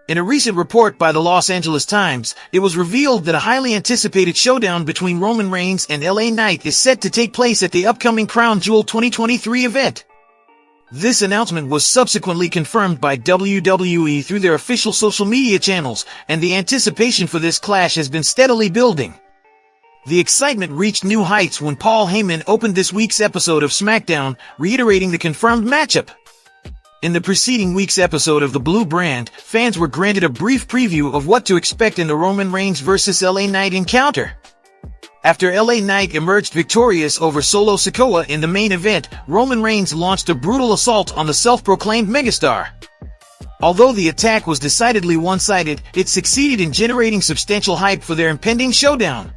In a recent report by the Los Angeles Times, it was revealed that a highly anticipated showdown between Roman Reigns and LA Knight is set to take place at the upcoming Crown Jewel 2023 event. This announcement was subsequently confirmed by WWE through their official social media channels, and the anticipation for this clash has been steadily building. The excitement reached new heights when Paul Heyman opened this week's episode of SmackDown, reiterating the confirmed matchup. In the preceding week's episode of the Blue Brand, fans were granted a brief preview of what to expect in the Roman Reigns vs. LA Knight encounter. After LA Knight emerged victorious over Solo Sikoa in the main event, Roman Reigns launched a brutal assault on the self-proclaimed megastar. Although the attack was decidedly one-sided, it succeeded in generating substantial hype for their impending showdown.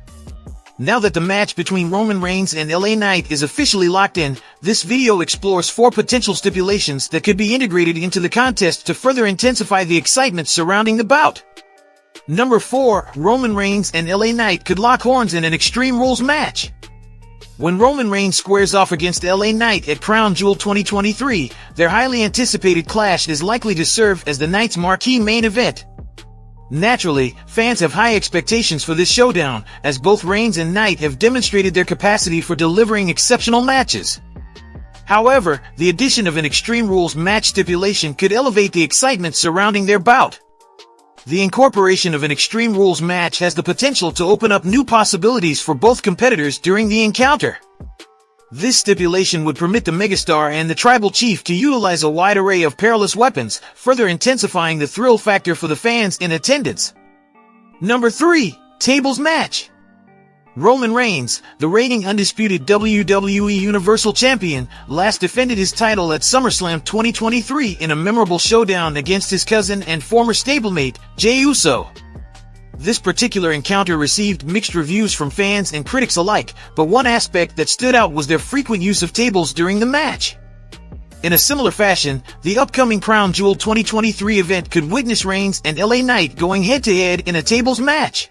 Now that the match between Roman Reigns and LA Knight is officially locked in, this video explores 4 potential stipulations that could be integrated into the contest to further intensify the excitement surrounding the bout. Number 4, Roman Reigns and LA Knight could lock horns in an Extreme Rules match. When Roman Reigns squares off against LA Knight at Crown Jewel 2023, their highly anticipated clash is likely to serve as the night's marquee main event. Naturally, fans have high expectations for this showdown, as both Reigns and Knight have demonstrated their capacity for delivering exceptional matches. However, the addition of an Extreme Rules match stipulation could elevate the excitement surrounding their bout. The incorporation of an Extreme Rules match has the potential to open up new possibilities for both competitors during the encounter. This stipulation would permit the megastar and the tribal chief to utilize a wide array of perilous weapons, further intensifying the thrill factor for the fans in attendance. Number 3, Tables Match. Roman Reigns, the reigning undisputed WWE Universal Champion, last defended his title at SummerSlam 2023 in a memorable showdown against his cousin and former stablemate, Jey Uso. This particular encounter received mixed reviews from fans and critics alike, but one aspect that stood out was their frequent use of tables during the match. In a similar fashion, the upcoming Crown Jewel 2023 event could witness Reigns and LA Knight going head-to-head in a tables match.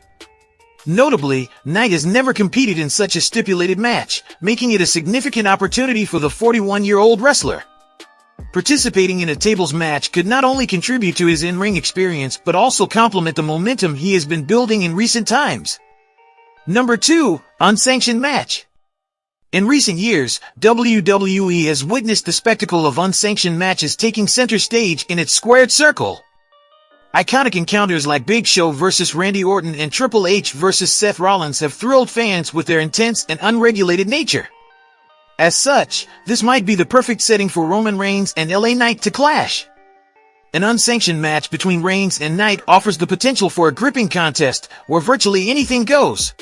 Notably, Knight has never competed in such a stipulated match, making it a significant opportunity for the 41-year-old wrestler. Participating in a tables match could not only contribute to his in-ring experience but also complement the momentum he has been building in recent times. Number 2, Unsanctioned Match. In recent years, WWE has witnessed the spectacle of unsanctioned matches taking center stage in its squared circle. Iconic encounters like Big Show vs. Randy Orton and Triple H vs. Seth Rollins have thrilled fans with their intense and unregulated nature. As such, this might be the perfect setting for Roman Reigns and LA Knight to clash. An unsanctioned match between Reigns and Knight offers the potential for a gripping contest, where virtually anything goes.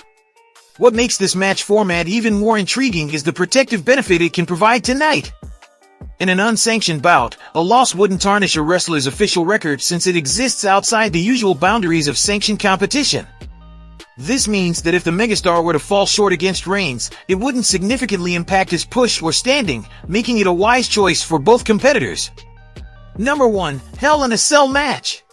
What makes this match format even more intriguing is the protective benefit it can provide to Knight. In an unsanctioned bout, a loss wouldn't tarnish a wrestler's official record since it exists outside the usual boundaries of sanctioned competition. This means that if the megastar were to fall short against Reigns, it wouldn't significantly impact his push or standing, making it a wise choice for both competitors. Number 1, Hell in a Cell Match.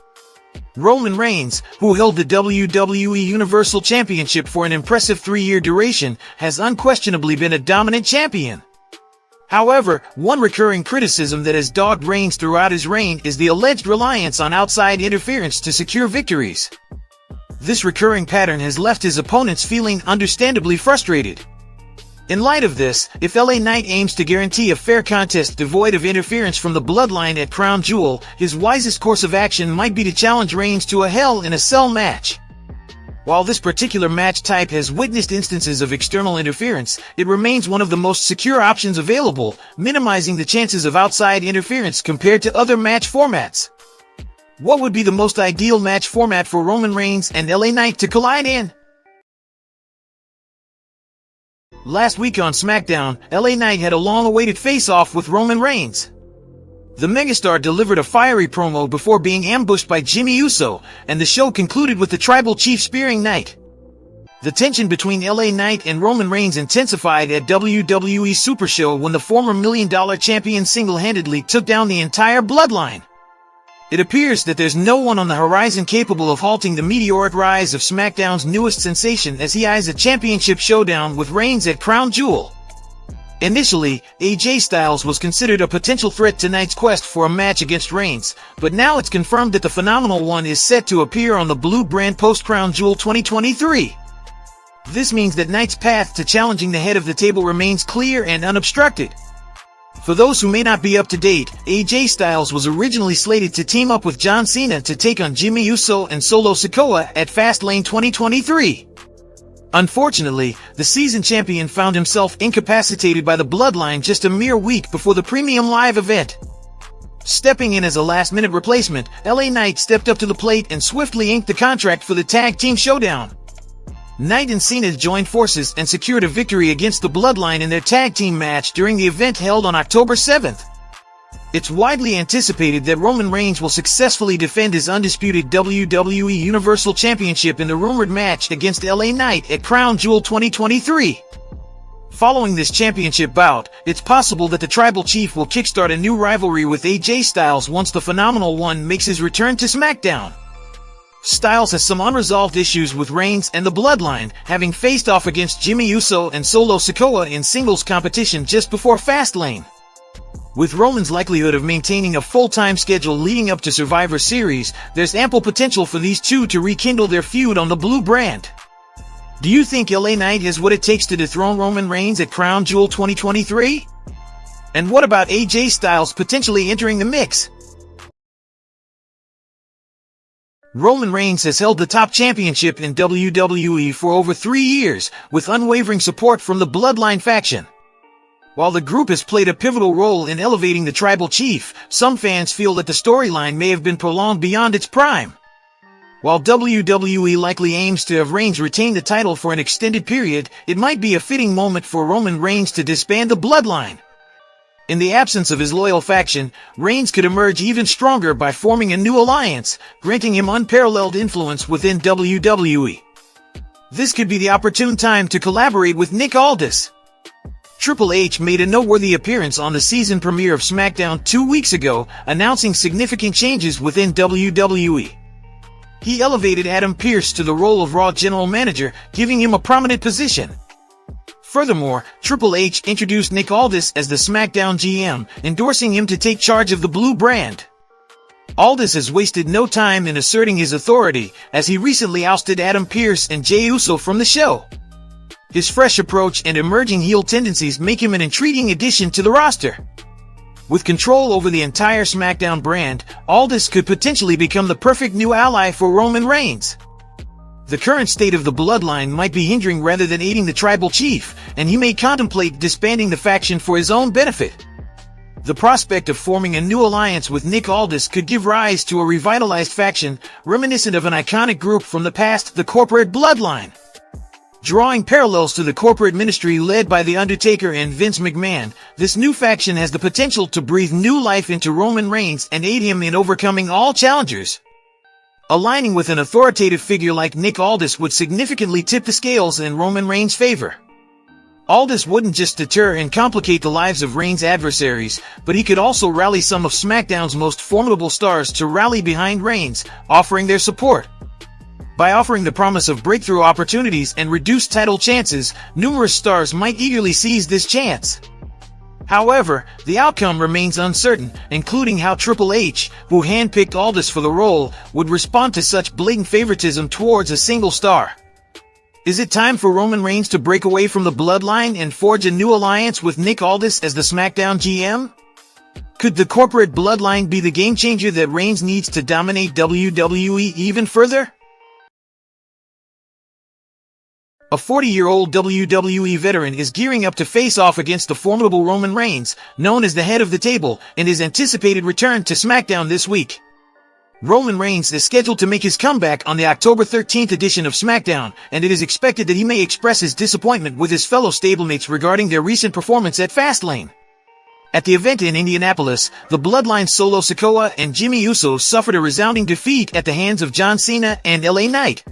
Roman Reigns, who held the WWE Universal Championship for an impressive 3-year duration, has unquestionably been a dominant champion. However, one recurring criticism that has dogged Reigns throughout his reign is the alleged reliance on outside interference to secure victories. This recurring pattern has left his opponents feeling understandably frustrated. In light of this, if LA Knight aims to guarantee a fair contest devoid of interference from the Bloodline at Crown Jewel, his wisest course of action might be to challenge Reigns to a Hell in a Cell match. While this particular match type has witnessed instances of external interference, it remains one of the most secure options available, minimizing the chances of outside interference compared to other match formats. What would be the most ideal match format for Roman Reigns and LA Knight to collide in? Last week on SmackDown, LA Knight had a long-awaited face-off with Roman Reigns. The megastar delivered a fiery promo before being ambushed by Jimmy Uso, and the show concluded with the tribal chief spearing Knight. The tension between LA Knight and Roman Reigns intensified at WWE Super Show when the former $1 Million champion single-handedly took down the entire Bloodline. It appears that there's no one on the horizon capable of halting the meteoric rise of SmackDown's newest sensation as he eyes a championship showdown with Reigns at Crown Jewel. Initially, AJ Styles was considered a potential threat to Knight's quest for a match against Reigns, but now it's confirmed that the Phenomenal One is set to appear on the Blue brand post-Crown Jewel 2023. This means that Knight's path to challenging the head of the table remains clear and unobstructed. For those who may not be up to date, AJ Styles was originally slated to team up with John Cena to take on Jimmy Uso and Solo Sikoa at Fastlane 2023. Unfortunately, the seasoned champion found himself incapacitated by the Bloodline just a mere week before the premium live event. Stepping in as a last-minute replacement, LA Knight stepped up to the plate and swiftly inked the contract for the Tag Team Showdown. Knight and Cena joined forces and secured a victory against the Bloodline in their tag team match during the event held on October 7th. It's widely anticipated that Roman Reigns will successfully defend his undisputed WWE Universal Championship in the rumored match against LA Knight at Crown Jewel 2023. Following this championship bout, it's possible that the Tribal Chief will kickstart a new rivalry with AJ Styles once the Phenomenal One makes his return to SmackDown. Styles has some unresolved issues with Reigns and the Bloodline, having faced off against Jimmy Uso and Solo Sikoa in singles competition just before Fastlane. With Roman's likelihood of maintaining a full-time schedule leading up to Survivor Series, there's ample potential for these two to rekindle their feud on the Blue brand. Do you think LA Knight has what it takes to dethrone Roman Reigns at Crown Jewel 2023? And what about AJ Styles potentially entering the mix? Roman Reigns has held the top championship in WWE for over 3 years, with unwavering support from the Bloodline faction. While the group has played a pivotal role in elevating the Tribal Chief, some fans feel that the storyline may have been prolonged beyond its prime. While WWE likely aims to have Reigns retain the title for an extended period, it might be a fitting moment for Roman Reigns to disband the Bloodline. In the absence of his loyal faction, Reigns could emerge even stronger by forming a new alliance, granting him unparalleled influence within WWE. This could be the opportune time to collaborate with Nick Aldis. Triple H made a noteworthy appearance on the season premiere of SmackDown 2 weeks ago, announcing significant changes within WWE. He elevated Adam Pearce to the role of Raw General Manager, giving him a prominent position. Furthermore, Triple H introduced Nick Aldis as the SmackDown GM, endorsing him to take charge of the Blue brand. Aldis has wasted no time in asserting his authority, as he recently ousted Adam Pearce and Jey Uso from the show. His fresh approach and emerging heel tendencies make him an intriguing addition to the roster. With control over the entire SmackDown brand, Aldis could potentially become the perfect new ally for Roman Reigns. The current state of the Bloodline might be hindering rather than aiding the Tribal Chief, and he may contemplate disbanding the faction for his own benefit. The prospect of forming a new alliance with Nick Aldis could give rise to a revitalized faction, reminiscent of an iconic group from the past, the corporate Bloodline. Drawing parallels to the corporate ministry led by The Undertaker and Vince McMahon, this new faction has the potential to breathe new life into Roman Reigns and aid him in overcoming all challengers. Aligning with an authoritative figure like Nick Aldis would significantly tip the scales in Roman Reigns' favor. Aldis wouldn't just deter and complicate the lives of Reigns' adversaries, but he could also rally some of SmackDown's most formidable stars to rally behind Reigns, offering their support. By offering the promise of breakthrough opportunities and reduced title chances, numerous stars might eagerly seize this chance. However, the outcome remains uncertain, including how Triple H, who handpicked Aldis for the role, would respond to such blatant favoritism towards a single star. Is it time for Roman Reigns to break away from the Bloodline and forge a new alliance with Nick Aldis as the SmackDown GM? Could the corporate Bloodline be the game-changer that Reigns needs to dominate WWE even further? A 40-year-old WWE veteran is gearing up to face off against the formidable Roman Reigns, known as the head of the table, in his anticipated return to SmackDown this week. Roman Reigns is scheduled to make his comeback on the October 13th edition of SmackDown, and it is expected that he may express his disappointment with his fellow stablemates regarding their recent performance at Fastlane. At the event in Indianapolis, the Bloodline Solo Sikoa and Jimmy Uso suffered a resounding defeat at the hands of John Cena and LA Knight.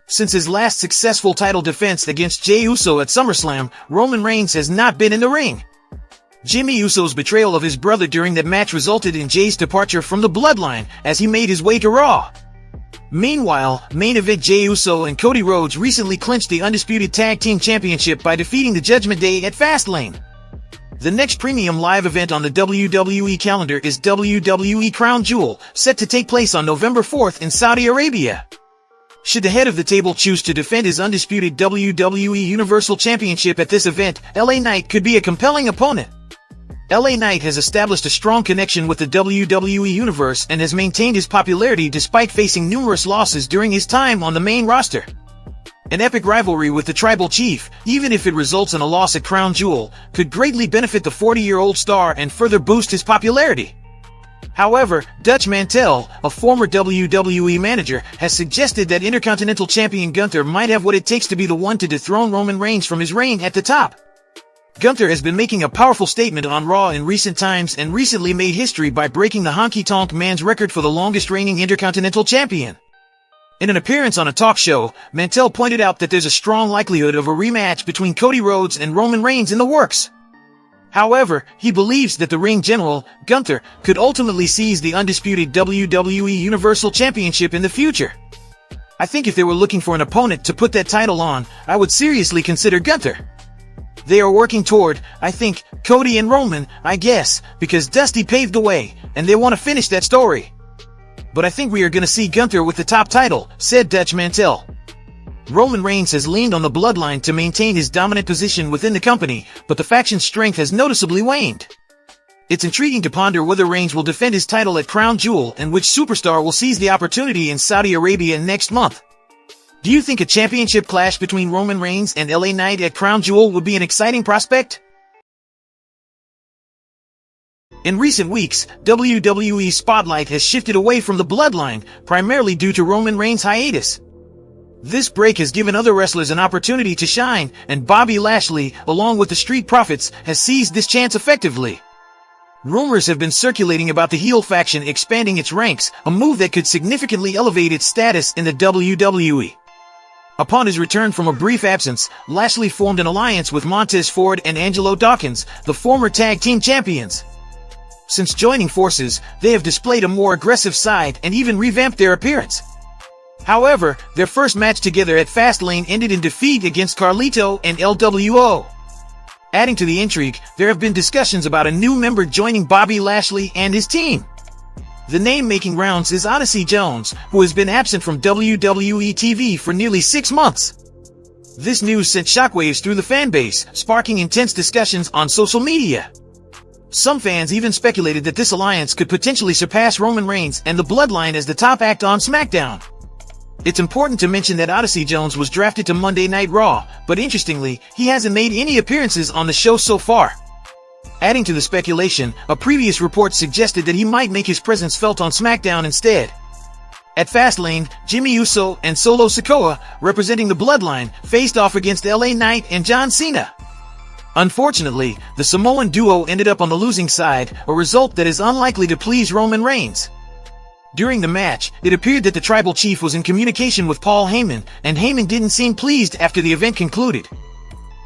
Since his last successful title defense against Jey Uso at SummerSlam, Roman Reigns has not been in the ring. Jimmy Uso's betrayal of his brother during that match resulted in Jey's departure from the Bloodline as he made his way to Raw. Meanwhile, main event Jey Uso and Cody Rhodes recently clinched the Undisputed Tag Team Championship by defeating the Judgment Day at Fastlane. The next premium live event on the WWE calendar is WWE Crown Jewel, set to take place on November 4th in Saudi Arabia. Should the head of the table choose to defend his undisputed WWE Universal Championship at this event, LA Knight could be a compelling opponent. LA Knight has established a strong connection with the WWE Universe and has maintained his popularity despite facing numerous losses during his time on the main roster. An epic rivalry with the Tribal Chief, even if it results in a loss at Crown Jewel, could greatly benefit the 40-year-old star and further boost his popularity. However, Dutch Mantell, a former WWE manager, has suggested that Intercontinental Champion Gunther might have what it takes to be the one to dethrone Roman Reigns from his reign at the top. Gunther has been making a powerful statement on Raw in recent times and recently made history by breaking the Honky Tonk Man's record for the longest reigning Intercontinental Champion. In an appearance on a talk show, Mantell pointed out that there's a strong likelihood of a rematch between Cody Rhodes and Roman Reigns in the works. However, he believes that the ring general, Gunther, could ultimately seize the undisputed WWE Universal Championship in the future. I think if they were looking for an opponent to put that title on, I would seriously consider Gunther. They are working toward, I think, Cody and Roman, I guess, because Dusty paved the way, and they want to finish that story. But I think we are going to see Gunther with the top title, said Dutch Mantell. Roman Reigns has leaned on the Bloodline to maintain his dominant position within the company, but the faction's strength has noticeably waned. It's intriguing to ponder whether Reigns will defend his title at Crown Jewel and which superstar will seize the opportunity in Saudi Arabia next month. Do you think a championship clash between Roman Reigns and LA Knight at Crown Jewel would be an exciting prospect? In recent weeks, WWE's spotlight has shifted away from the Bloodline, primarily due to Roman Reigns' hiatus. This break has given other wrestlers an opportunity to shine, and Bobby Lashley, along with the Street Profits, has seized this chance effectively. Rumors have been circulating about the heel faction expanding its ranks, a move that could significantly elevate its status in the WWE. Upon his return from a brief absence, Lashley formed an alliance with Montez Ford and Angelo Dawkins, the former tag team champions. Since joining forces, they have displayed a more aggressive side and even revamped their appearance. However, their first match together at Fastlane ended in defeat against Carlito and LWO. Adding to the intrigue, there have been discussions about a new member joining Bobby Lashley and his team. The name making rounds is Odyssey Jones, who has been absent from WWE TV for nearly 6 months. This news sent shockwaves through the fanbase, sparking intense discussions on social media. Some fans even speculated that this alliance could potentially surpass Roman Reigns and the Bloodline as the top act on SmackDown. It's important to mention that Odyssey Jones was drafted to Monday Night Raw, but interestingly, he hasn't made any appearances on the show so far. Adding to the speculation, a previous report suggested that he might make his presence felt on SmackDown instead. At Fastlane, Jimmy Uso and Solo Sikoa, representing the Bloodline, faced off against LA Knight and John Cena. Unfortunately, the Samoan duo ended up on the losing side, a result that is unlikely to please Roman Reigns. During the match, it appeared that the Tribal Chief was in communication with Paul Heyman, and Heyman didn't seem pleased after the event concluded.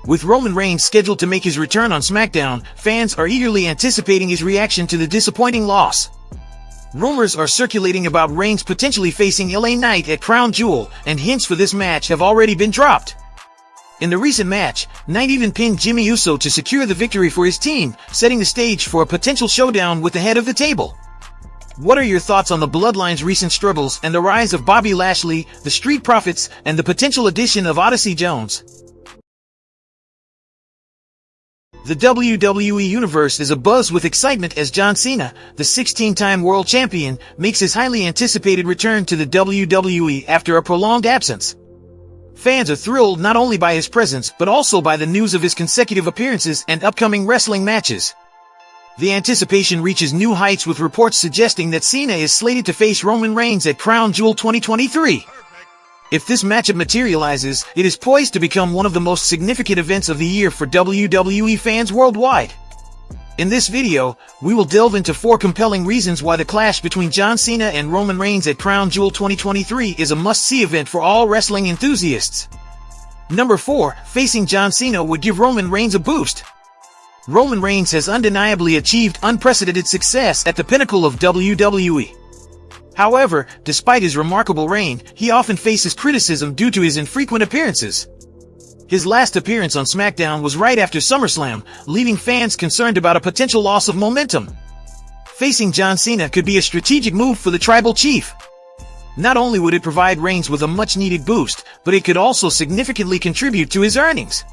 With Roman Reigns scheduled to make his return on SmackDown, fans are eagerly anticipating his reaction to the disappointing loss. Rumors are circulating about Reigns potentially facing LA Knight at Crown Jewel, and hints for this match have already been dropped. In the recent match, Knight even pinned Jimmy Uso to secure the victory for his team, setting the stage for a potential showdown with the head of the table. What are your thoughts on the Bloodline's recent struggles and the rise of Bobby Lashley, the Street Profits, and the potential addition of Odyssey Jones? The WWE Universe is abuzz with excitement as John Cena, the 16-time world champion, makes his highly anticipated return to the WWE after a prolonged absence. Fans are thrilled not only by his presence but also by the news of his consecutive appearances and upcoming wrestling matches. The anticipation reaches new heights with reports suggesting that Cena is slated to face Roman Reigns at Crown Jewel 2023. If this matchup materializes, it is poised to become one of the most significant events of the year for WWE fans worldwide. In this video, we will delve into 4 compelling reasons why the clash between John Cena and Roman Reigns at Crown Jewel 2023 is a must-see event for all wrestling enthusiasts. Number 4, facing John Cena would give Roman Reigns a boost. Roman Reigns has undeniably achieved unprecedented success at the pinnacle of WWE. However, despite his remarkable reign, he often faces criticism due to his infrequent appearances. His last appearance on SmackDown was right after SummerSlam, leaving fans concerned about a potential loss of momentum. Facing John Cena could be a strategic move for the Tribal Chief. Not only would it provide Reigns with a much-needed boost, but it could also significantly contribute to his earnings.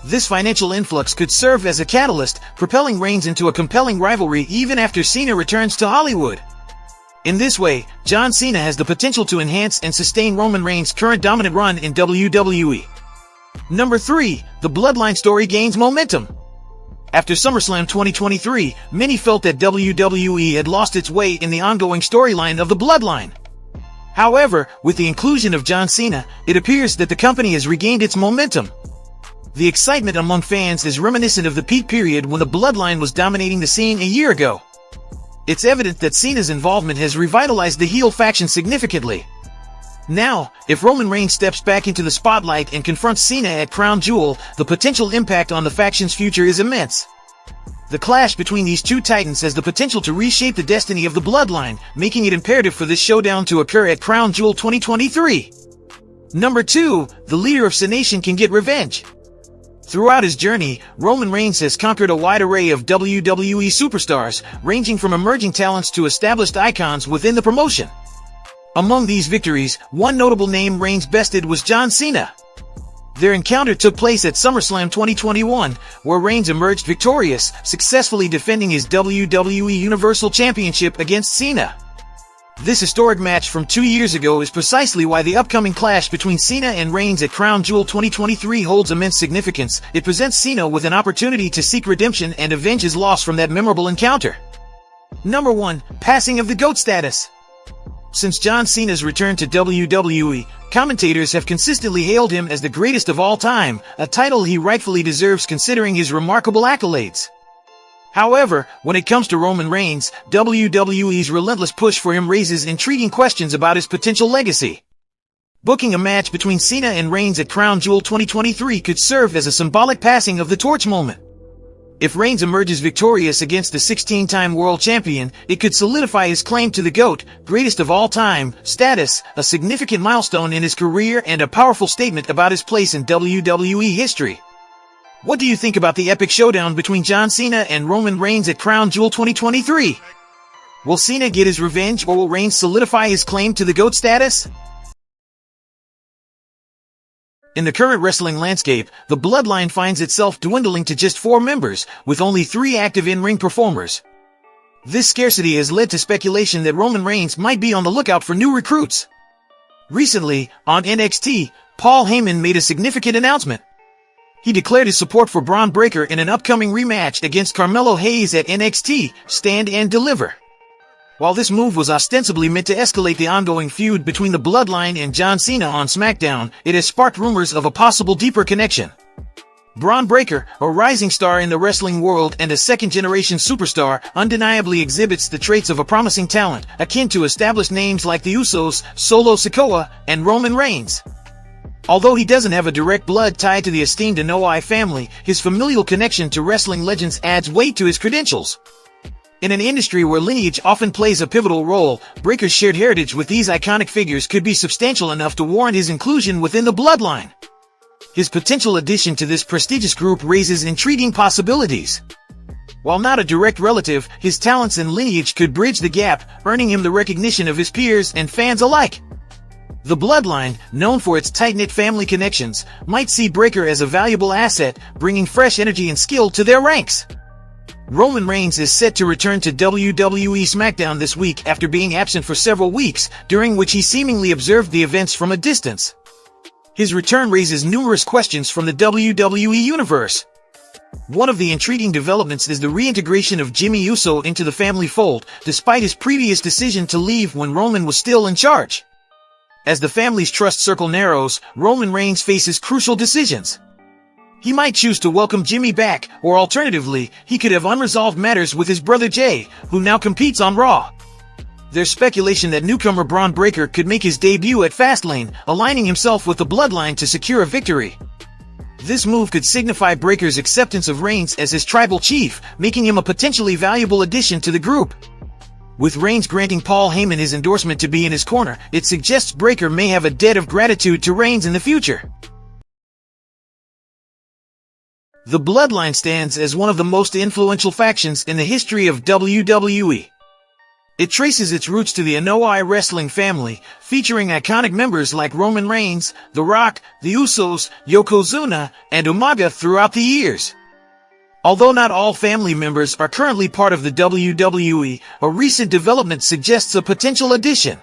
This financial influx could serve as a catalyst, propelling Reigns into a compelling rivalry even after Cena returns to Hollywood. In this way, John Cena has the potential to enhance and sustain Roman Reigns' current dominant run in WWE. Number 3. The Bloodline story gains momentum. After SummerSlam 2023, many felt that WWE had lost its way in the ongoing storyline of the Bloodline. However, with the inclusion of John Cena, it appears that the company has regained its momentum. The excitement among fans is reminiscent of the peak period when the Bloodline was dominating the scene a year ago. It's evident that Cena's involvement has revitalized the heel faction significantly. Now, if Roman Reigns steps back into the spotlight and confronts Cena at Crown Jewel, the potential impact on the faction's future is immense. The clash between these two titans has the potential to reshape the destiny of the Bloodline, making it imperative for this showdown to occur at Crown Jewel 2023. Number 2. The leader of Cenation can get revenge. Throughout his journey, Roman Reigns has conquered a wide array of WWE superstars, ranging from emerging talents to established icons within the promotion. Among these victories, one notable name Reigns bested was John Cena. Their encounter took place at SummerSlam 2021, where Reigns emerged victorious, successfully defending his WWE Universal Championship against Cena. This historic match from 2 years ago is precisely why the upcoming clash between Cena and Reigns at Crown Jewel 2023 holds immense significance. It presents Cena with an opportunity to seek redemption and avenge his loss from that memorable encounter. Number 1. Passing of the GOAT status. Since John Cena's return to WWE, commentators have consistently hailed him as the greatest of all time, a title he rightfully deserves considering his remarkable accolades. However, when it comes to Roman Reigns, WWE's relentless push for him raises intriguing questions about his potential legacy. Booking a match between Cena and Reigns at Crown Jewel 2023 could serve as a symbolic passing of the torch moment. If Reigns emerges victorious against the 16-time world champion, it could solidify his claim to the GOAT, greatest of all time, status, a significant milestone in his career and a powerful statement about his place in WWE history. What do you think about the epic showdown between John Cena and Roman Reigns at Crown Jewel 2023? Will Cena get his revenge or will Reigns solidify his claim to the GOAT status? In the current wrestling landscape, the Bloodline finds itself dwindling to just 4 members, with only 3 active in-ring performers. This scarcity has led to speculation that Roman Reigns might be on the lookout for new recruits. Recently, on NXT, Paul Heyman made a significant announcement. He declared his support for Braun Breaker in an upcoming rematch against Carmelo Hayes at NXT, Stand and Deliver. While this move was ostensibly meant to escalate the ongoing feud between the Bloodline and John Cena on SmackDown, it has sparked rumors of a possible deeper connection. Braun Breaker, a rising star in the wrestling world and a second-generation superstar, undeniably exhibits the traits of a promising talent, akin to established names like the Usos, Solo Sikoa, and Roman Reigns. Although he doesn't have a direct blood tied to the esteemed Anoa'i family, his familial connection to wrestling legends adds weight to his credentials. In an industry where lineage often plays a pivotal role, Breaker's shared heritage with these iconic figures could be substantial enough to warrant his inclusion within the Bloodline. His potential addition to this prestigious group raises intriguing possibilities. While not a direct relative, his talents and lineage could bridge the gap, earning him the recognition of his peers and fans alike. The Bloodline, known for its tight-knit family connections, might see Breaker as a valuable asset, bringing fresh energy and skill to their ranks. Roman Reigns is set to return to WWE SmackDown this week after being absent for several weeks, during which he seemingly observed the events from a distance. His return raises numerous questions from the WWE Universe. One of the intriguing developments is the reintegration of Jimmy Uso into the family fold, despite his previous decision to leave when Roman was still in charge. As the family's trust circle narrows, Roman Reigns faces crucial decisions. He might choose to welcome Jimmy back, or alternatively, he could have unresolved matters with his brother Jay, who now competes on Raw. There's speculation that newcomer Braun Breaker could make his debut at Fastlane, aligning himself with the Bloodline to secure a victory. This move could signify Breaker's acceptance of Reigns as his tribal chief, making him a potentially valuable addition to the group. With Reigns granting Paul Heyman his endorsement to be in his corner, it suggests Breaker may have a debt of gratitude to Reigns in the future. The Bloodline stands as one of the most influential factions in the history of WWE. It traces its roots to the Anoa'i wrestling family, featuring iconic members like Roman Reigns, The Rock, the Usos, Yokozuna, and Umaga throughout the years. Although not all family members are currently part of the WWE, a recent development suggests a potential addition.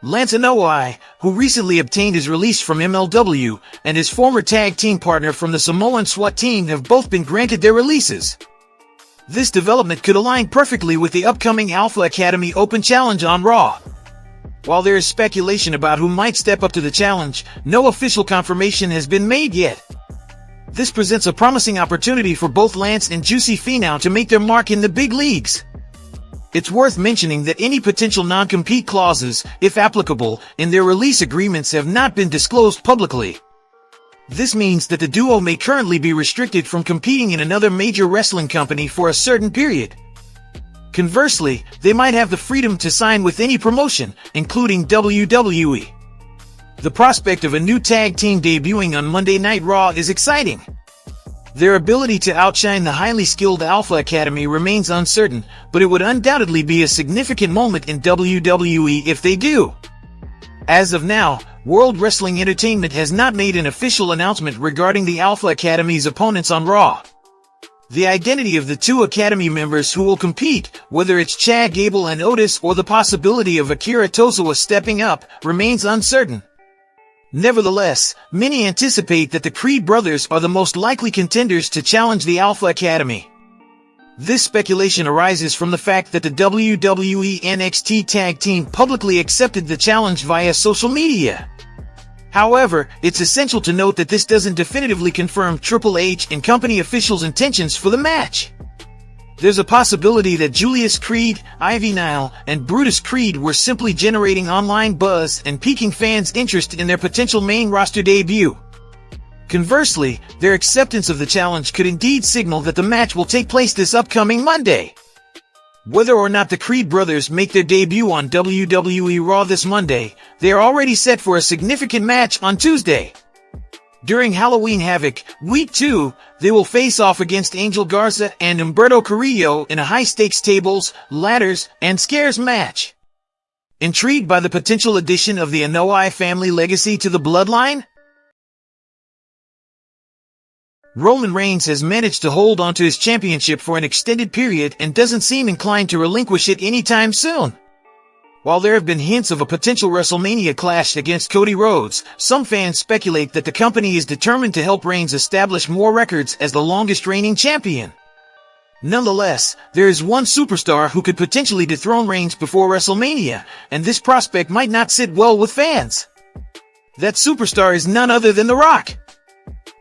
Lance Anoa'i, who recently obtained his release from MLW, and his former tag team partner from the Samoan SWAT team have both been granted their releases. This development could align perfectly with the upcoming Alpha Academy Open Challenge on Raw. While there is speculation about who might step up to the challenge, no official confirmation has been made yet. This presents a promising opportunity for both Lance and Juicy Finau to make their mark in the big leagues. It's worth mentioning that any potential non-compete clauses, if applicable, in their release agreements have not been disclosed publicly. This means that the duo may currently be restricted from competing in another major wrestling company for a certain period. Conversely, they might have the freedom to sign with any promotion, including WWE. The prospect of a new tag team debuting on Monday Night Raw is exciting. Their ability to outshine the highly skilled Alpha Academy remains uncertain, but it would undoubtedly be a significant moment in WWE if they do. As of now, World Wrestling Entertainment has not made an official announcement regarding the Alpha Academy's opponents on Raw. The identity of the two Academy members who will compete, whether it's Chad Gable and Otis or the possibility of Akira Tozawa stepping up, remains uncertain. Nevertheless, many anticipate that the Creed brothers are the most likely contenders to challenge the Alpha Academy. This speculation arises from the fact that the WWE NXT tag team publicly accepted the challenge via social media. However, it's essential to note that this doesn't definitively confirm Triple H and company officials' intentions for the match. There's a possibility that Julius Creed, Ivy Nile, and Brutus Creed were simply generating online buzz and piquing fans' interest in their potential main roster debut. Conversely, their acceptance of the challenge could indeed signal that the match will take place this upcoming Monday. Whether or not the Creed brothers make their debut on WWE Raw this Monday, they are already set for a significant match on Tuesday. During Halloween Havoc, Week 2, they will face off against Angel Garza and Humberto Carrillo in a high-stakes tables, ladders, and scares match. Intrigued by the potential addition of the Anoa'i family legacy to the Bloodline? Roman Reigns has managed to hold onto his championship for an extended period and doesn't seem inclined to relinquish it anytime soon. While there have been hints of a potential WrestleMania clash against Cody Rhodes, some fans speculate that the company is determined to help Reigns establish more records as the longest reigning champion. Nonetheless, there is one superstar who could potentially dethrone Reigns before WrestleMania, and this prospect might not sit well with fans. That superstar is none other than The Rock.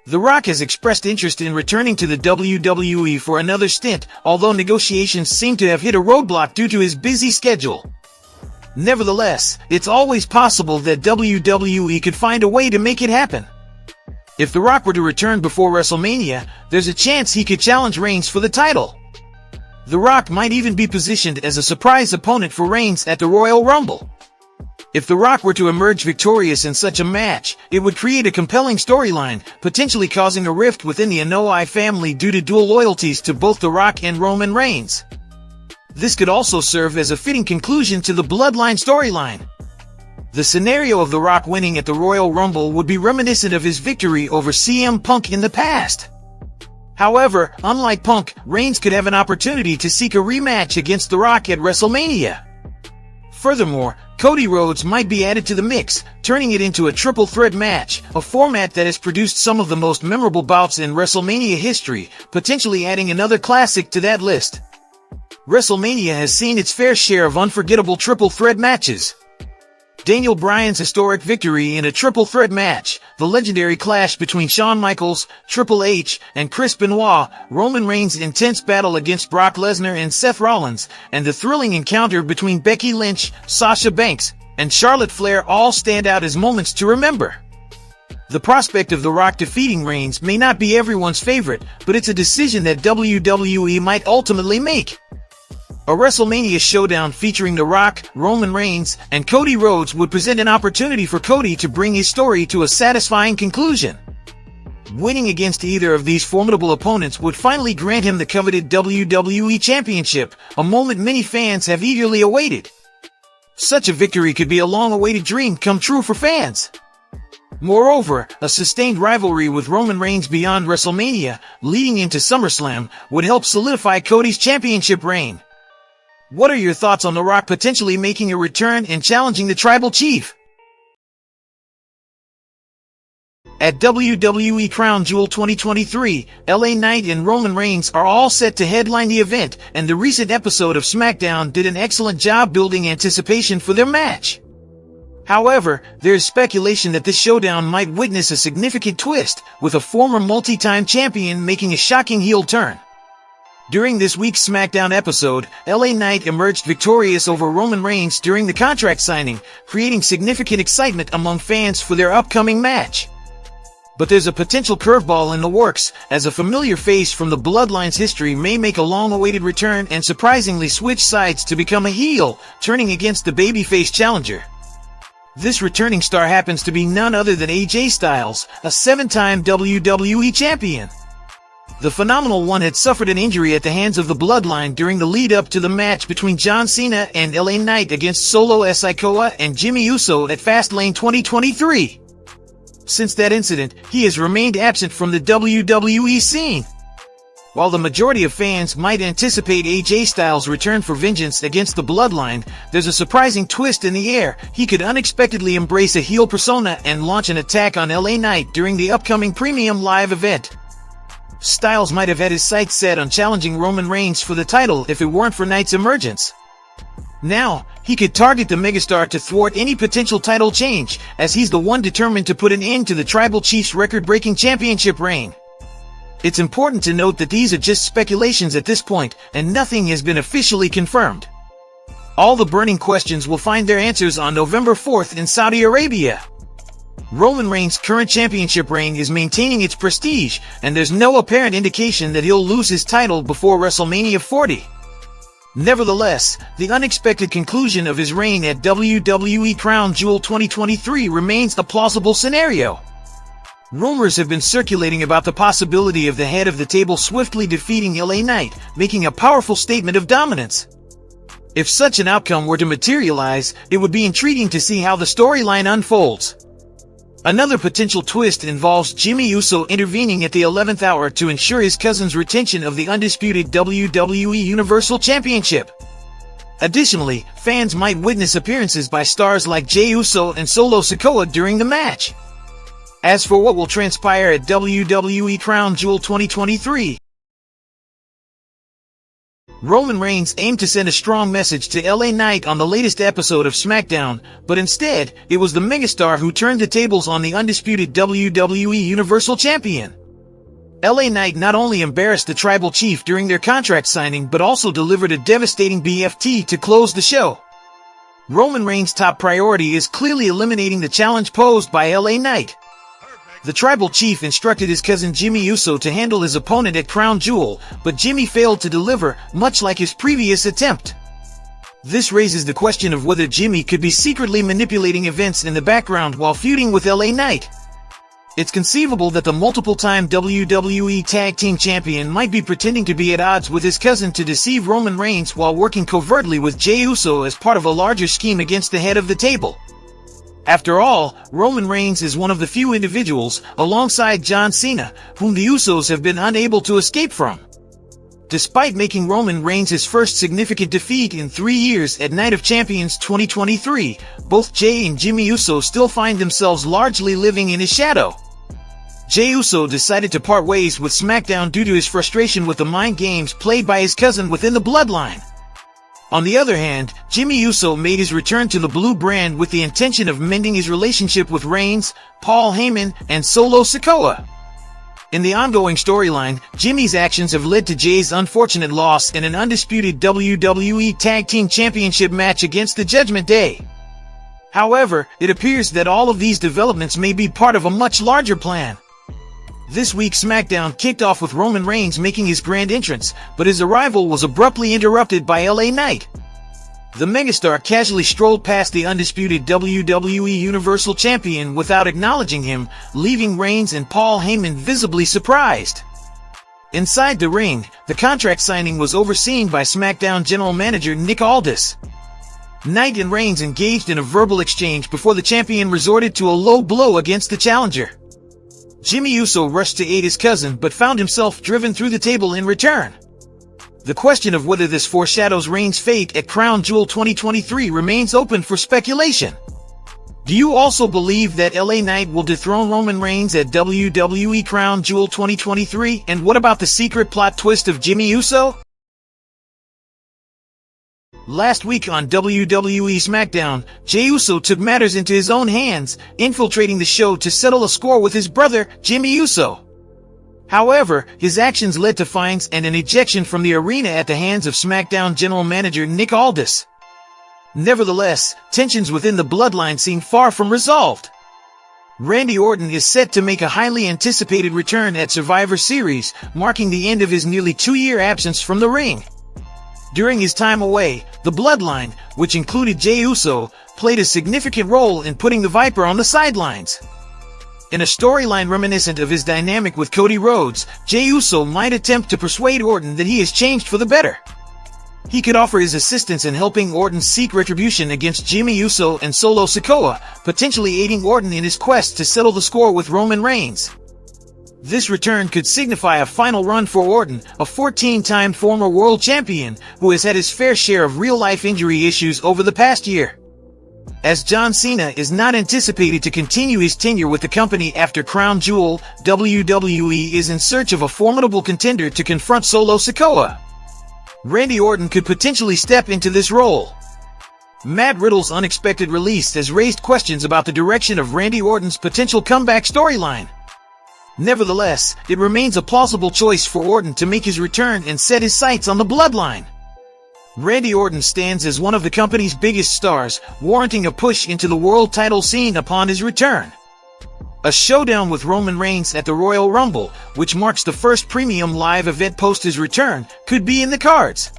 The Rock has expressed interest in returning to the WWE for another stint, although negotiations seem to have hit a roadblock due to his busy schedule. Nevertheless, it's always possible that WWE could find a way to make it happen. If The Rock were to return before WrestleMania, there's a chance he could challenge Reigns for the title. The Rock might even be positioned as a surprise opponent for Reigns at the Royal Rumble. If The Rock were to emerge victorious in such a match, it would create a compelling storyline, potentially causing a rift within the Anoa'i family due to dual loyalties to both The Rock and Roman Reigns. This could also serve as a fitting conclusion to the Bloodline storyline. The scenario of The Rock winning at the Royal Rumble would be reminiscent of his victory over CM Punk in the past. However, unlike Punk, Reigns could have an opportunity to seek a rematch against The Rock at WrestleMania. Furthermore, Cody Rhodes might be added to the mix, turning it into a triple threat match, a format that has produced some of the most memorable bouts in WrestleMania history, potentially adding another classic to that list. WrestleMania has seen its fair share of unforgettable triple threat matches. Daniel Bryan's historic victory in a triple threat match, the legendary clash between Shawn Michaels, Triple H, and Chris Benoit, Roman Reigns' intense battle against Brock Lesnar and Seth Rollins, and the thrilling encounter between Becky Lynch, Sasha Banks, and Charlotte Flair all stand out as moments to remember. The prospect of The Rock defeating Reigns may not be everyone's favorite, but it's a decision that WWE might ultimately make. A WrestleMania showdown featuring The Rock, Roman Reigns, and Cody Rhodes would present an opportunity for Cody to bring his story to a satisfying conclusion. winning against either of these formidable opponents would finally grant him the coveted WWE Championship, a moment many fans have eagerly awaited. Such a victory could be a long-awaited dream come true for fans. Moreover, a sustained rivalry with Roman Reigns beyond WrestleMania, leading into SummerSlam, would help solidify Cody's championship reign. What are your thoughts on The Rock potentially making a return and challenging the Tribal Chief? At WWE Crown Jewel 2023, LA Knight and Roman Reigns are all set to headline the event, and the recent episode of SmackDown did an excellent job building anticipation for their match. However, there is speculation that this showdown might witness a significant twist, with a former multi-time champion making a shocking heel turn. During this week's SmackDown episode, LA Knight emerged victorious over Roman Reigns during the contract signing, creating significant excitement among fans for their upcoming match. But there's a potential curveball in the works, as a familiar face from the Bloodline's history may make a long-awaited return and surprisingly switch sides to become a heel, turning against the babyface challenger. This returning star happens to be none other than AJ Styles, a 7-time WWE champion. The Phenomenal One had suffered an injury at the hands of the Bloodline during the lead-up to the match between John Cena and LA Knight against Solo Sikoa and Jimmy Uso at Fastlane 2023. Since that incident, he has remained absent from the WWE scene. While the majority of fans might anticipate AJ Styles' return for vengeance against the Bloodline, there's a surprising twist in the air. He could unexpectedly embrace a heel persona and launch an attack on LA Knight during the upcoming premium live event. Styles might have had his sights set on challenging Roman Reigns for the title if it weren't for Knight's emergence. Now, he could target the megastar to thwart any potential title change, as he's the one determined to put an end to the Tribal Chief's record-breaking championship reign. It's important to note that these are just speculations at this point, and nothing has been officially confirmed. All the burning questions will find their answers on November 4th in Saudi Arabia. Roman Reigns' current championship reign is maintaining its prestige, and there's no apparent indication that he'll lose his title before WrestleMania 40. Nevertheless, the unexpected conclusion of his reign at WWE Crown Jewel 2023 remains a plausible scenario. Rumors have been circulating about the possibility of the head of the table swiftly defeating LA Knight, making a powerful statement of dominance. If such an outcome were to materialize, it would be intriguing to see how the storyline unfolds. Another potential twist involves Jimmy Uso intervening at the 11th hour to ensure his cousin's retention of the undisputed WWE Universal Championship. Additionally, fans might witness appearances by stars like Jey Uso and Solo Sikoa during the match. As for what will transpire at WWE Crown Jewel 2023, Roman Reigns aimed to send a strong message to LA Knight on the latest episode of SmackDown, but instead, it was the megastar who turned the tables on the undisputed WWE Universal Champion. LA Knight not only embarrassed the Tribal Chief during their contract signing but also delivered a devastating BFT to close the show. Roman Reigns' top priority is clearly eliminating the challenge posed by LA Knight. The Tribal Chief instructed his cousin Jimmy Uso to handle his opponent at Crown Jewel, but Jimmy failed to deliver, much like his previous attempt. This raises the question of whether Jimmy could be secretly manipulating events in the background while feuding with LA Knight. It's conceivable that the multiple-time WWE Tag Team Champion might be pretending to be at odds with his cousin to deceive Roman Reigns while working covertly with Jey Uso as part of a larger scheme against the head of the table. After all, Roman Reigns is one of the few individuals, alongside John Cena, whom the Usos have been unable to escape from. Despite making Roman Reigns his first significant defeat in 3 years at Night of Champions 2023, both Jey and Jimmy Uso still find themselves largely living in his shadow. Jey Uso decided to part ways with SmackDown due to his frustration with the mind games played by his cousin within the Bloodline. On the other hand, Jimmy Uso made his return to the Blue brand with the intention of mending his relationship with Reigns, Paul Heyman, and Solo Sikoa. In the ongoing storyline, Jimmy's actions have led to Jey's unfortunate loss in an undisputed WWE Tag Team Championship match against the Judgment Day. However, it appears that all of these developments may be part of a much larger plan. This week's SmackDown kicked off with Roman Reigns making his grand entrance, but his arrival was abruptly interrupted by LA Knight. The megastar casually strolled past the undisputed WWE Universal Champion without acknowledging him, leaving Reigns and Paul Heyman visibly surprised. Inside the ring, the contract signing was overseen by SmackDown General Manager Nick Aldis. Knight and Reigns engaged in a verbal exchange before the champion resorted to a low blow against the challenger. Jimmy Uso rushed to aid his cousin but found himself driven through the table in return. The question of whether this foreshadows Reigns' fate at Crown Jewel 2023 remains open for speculation. Do you also believe that LA Knight will dethrone Roman Reigns at WWE Crown Jewel 2023? And what about the secret plot twist of Jimmy Uso? Last week on WWE SmackDown, Jey Uso took matters into his own hands, infiltrating the show to settle a score with his brother, Jimmy Uso. However, his actions led to fines and an ejection from the arena at the hands of SmackDown General Manager Nick Aldis. Nevertheless, tensions within the Bloodline seem far from resolved. Randy Orton is set to make a highly anticipated return at Survivor Series, marking the end of his nearly 2-year absence from the ring. During his time away, the Bloodline, which included Jey Uso, played a significant role in putting the Viper on the sidelines. In a storyline reminiscent of his dynamic with Cody Rhodes, Jey Uso might attempt to persuade Orton that he has changed for the better. He could offer his assistance in helping Orton seek retribution against Jimmy Uso and Solo Sikoa, potentially aiding Orton in his quest to settle the score with Roman Reigns. This return could signify a final run for Orton, a 14-time former world champion who has had his fair share of real-life injury issues over the past year. As John Cena is not anticipated to continue his tenure with the company after Crown Jewel, WWE is in search of a formidable contender to confront Solo Sikoa. Randy Orton could potentially step into this role. Matt Riddle's unexpected release has raised questions about the direction of Randy Orton's potential comeback storyline. Nevertheless, it remains a plausible choice for Orton to make his return and set his sights on the Bloodline. Randy Orton stands as one of the company's biggest stars, warranting a push into the world title scene upon his return. A showdown with Roman Reigns at the Royal Rumble, which marks the first premium live event post his return, could be in the cards.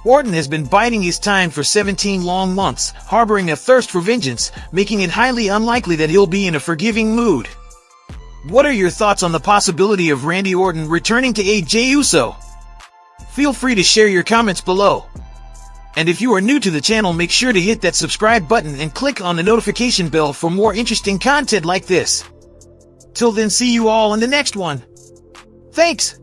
Orton has been biding his time for 17 long months, harboring a thirst for vengeance, making it highly unlikely that he'll be in a forgiving mood. What are your thoughts on the possibility of Randy Orton returning to aid Jey Uso? Feel free to share your comments below. And if you are new to the channel, make sure to hit that subscribe button and click on the notification bell for more interesting content like this. Till then, see you all in the next one. Thanks!